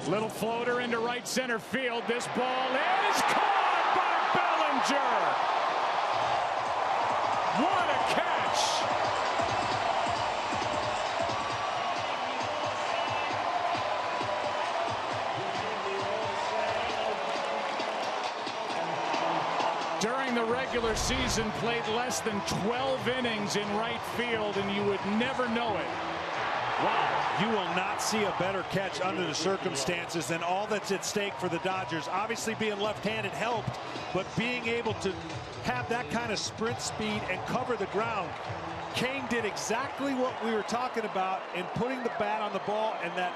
Little floater into right center field. This ball is caught by Bellinger. What a catch. During the regular season, played less than 12 innings in right field, and you would never know it. Wow, you will not see a better catch under the circumstances than all that's at stake for the Dodgers. Obviously being left-handed helped, but being able to have that kind of sprint speed and cover the ground. Kane did exactly what we were talking about in putting the bat on the ball, and that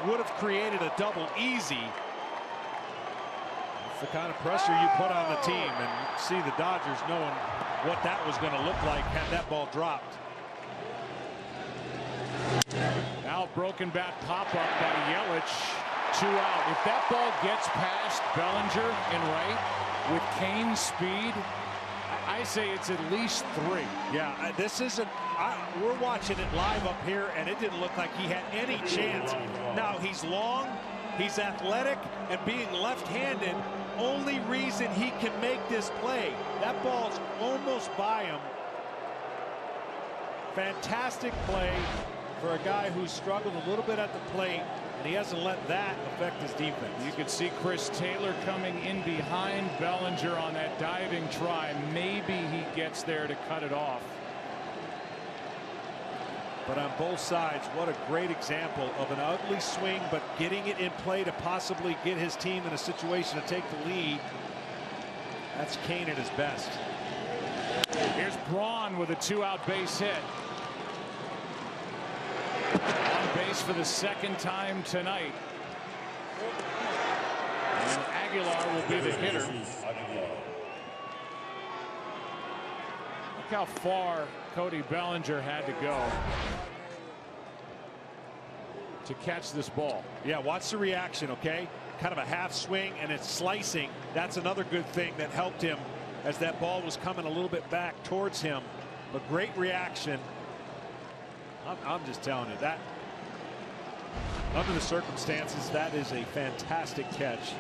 would have created a double easy. It's the kind of pressure you put on the team, and see the Dodgers knowing what that was going to look like had that ball dropped. Now broken bat pop-up by Yelich. 2 out. If that ball gets past Bellinger in right with Kane's speed, I say it's at least 3. Yeah, this isn't. We're watching it live up here, and it didn't look like he had any chance. Now he's long, he's athletic, and being left-handed, only reason he can make this play. That ball's almost by him. Fantastic play for a guy who's struggled a little bit at the plate, and he hasn't let that affect his defense. You could see Chris Taylor coming in behind Bellinger on that diving try. Maybe he gets there to cut it off. But on both sides, what a great example of an ugly swing, but getting it in play to possibly get his team in a situation to take the lead. That's Kane at his best. Here's Braun with a 2-out base hit. On base for the 2nd time tonight. And Aguilar will be the hitter. Look how far Cody Bellinger had to go to catch this ball. Yeah, watch the reaction, okay? Kind of a half swing, and it's slicing. That's another good thing that helped him as that ball was coming a little bit back towards him. But great reaction. I'm just telling you that under the circumstances, that is a fantastic catch.